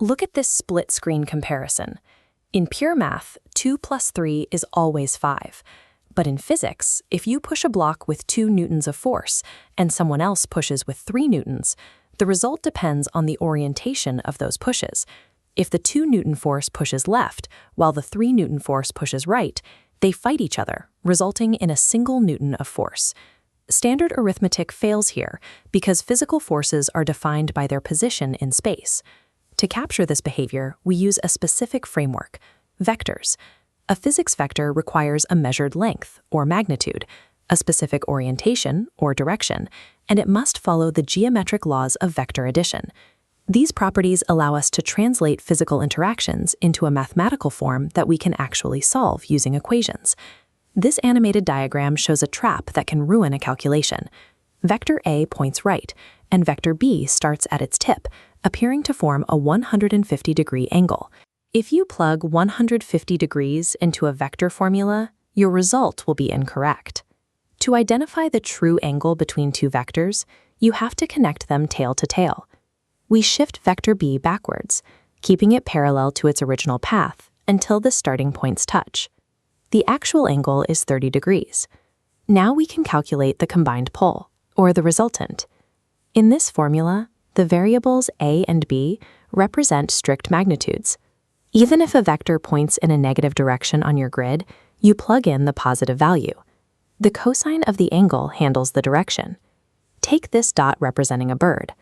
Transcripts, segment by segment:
Look at this split-screen comparison. In pure math, 2 plus 3 is always 5. But in physics, if you push a block with 2 newtons of force and someone else pushes with 3 newtons, the result depends on the orientation of those pushes. If the 2-newton force pushes left, while the 3-newton force pushes right, they fight each other, resulting in a single newton of force. Standard arithmetic fails here because physical forces are defined by their position in space. To capture this behavior, we use a specific framework: vectors. A physics vector requires a measured length, or magnitude, a specific orientation, or direction, and it must follow the geometric laws of vector addition. These properties allow us to translate physical interactions into a mathematical form that we can actually solve using equations. This animated diagram shows a trap that can ruin a calculation. Vector A points right, and vector B starts at its tip, appearing to form a 150-degree angle. If you plug 150 degrees into a vector formula, your result will be incorrect. To identify the true angle between two vectors, you have to connect them tail to tail. We shift vector B backwards, keeping it parallel to its original path until the starting points touch. The actual angle is 30 degrees. Now we can calculate the combined pole, or the resultant. In this formula, the variables A and B represent strict magnitudes. Even if a vector points in a negative direction on your grid, you plug in the positive value. The cosine of the angle handles the direction. Take this dot representing a bird.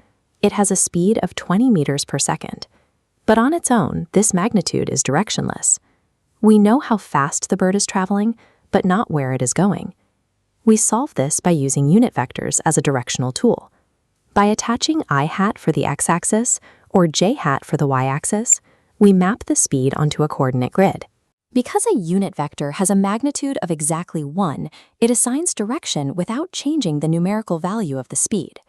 It has a speed of 20 meters per second. But on its own, this magnitude is directionless. We know how fast the bird is traveling, but not where it is going. We solve this by using unit vectors as a directional tool. By attaching I hat for the x-axis or j hat for the y-axis, we map the speed onto a coordinate grid. Because a unit vector has a magnitude of exactly 1, it assigns direction without changing the numerical value of the speed.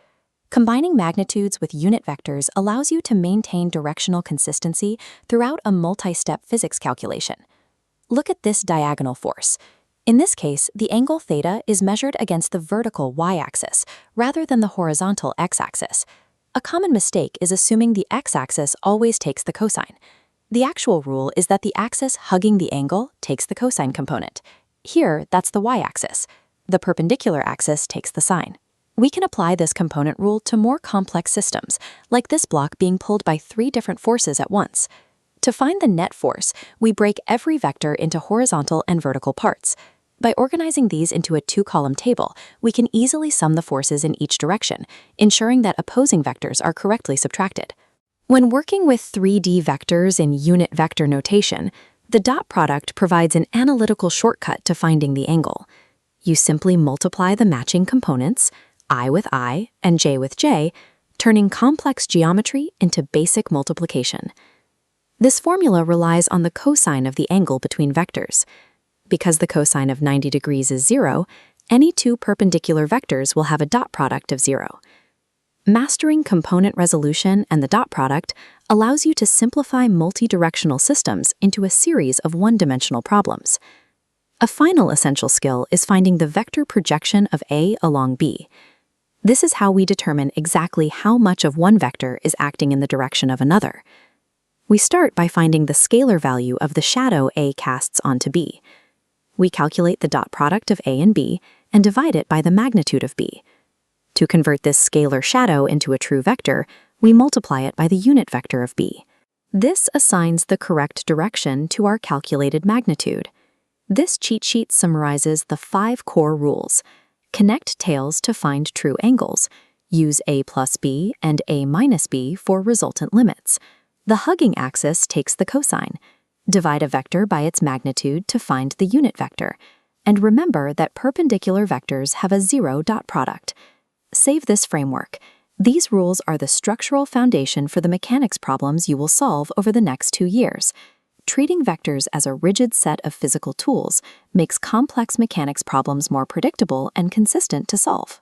Combining magnitudes with unit vectors allows you to maintain directional consistency throughout a multi-step physics calculation. Look at this diagonal force. In this case, the angle theta is measured against the vertical y-axis rather than the horizontal x-axis. A common mistake is assuming the x-axis always takes the cosine. The actual rule is that the axis hugging the angle takes the cosine component. Here, that's the y-axis. The perpendicular axis takes the sine. We can apply this component rule to more complex systems, like this block being pulled by 3 different forces at once. To find the net force, we break every vector into horizontal and vertical parts. By organizing these into a 2-column table, we can easily sum the forces in each direction, ensuring that opposing vectors are correctly subtracted. When working with 3D vectors in unit vector notation, the dot product provides an analytical shortcut to finding the angle. You simply multiply the matching components, I with I and j with j, turning complex geometry into basic multiplication. This formula relies on the cosine of the angle between vectors. Because the cosine of 90 degrees is 0, any 2 perpendicular vectors will have a dot product of 0. Mastering component resolution and the dot product allows you to simplify multi-directional systems into a series of one-dimensional problems. A final essential skill is finding the vector projection of A along B. This is how we determine exactly how much of one vector is acting in the direction of another. We start by finding the scalar value of the shadow A casts onto B. We calculate the dot product of A and B and divide it by the magnitude of B. To convert this scalar shadow into a true vector, we multiply it by the unit vector of B. This assigns the correct direction to our calculated magnitude. This cheat sheet summarizes the 5 core rules. Connect tails to find true angles. Use A plus B and A minus B for resultant limits. The hugging axis takes the cosine. Divide a vector by its magnitude to find the unit vector. And remember that perpendicular vectors have a 0 dot product. Save this framework. These rules are the structural foundation for the mechanics problems you will solve over the next 2 years. Treating vectors as a rigid set of physical tools makes complex mechanics problems more predictable and consistent to solve.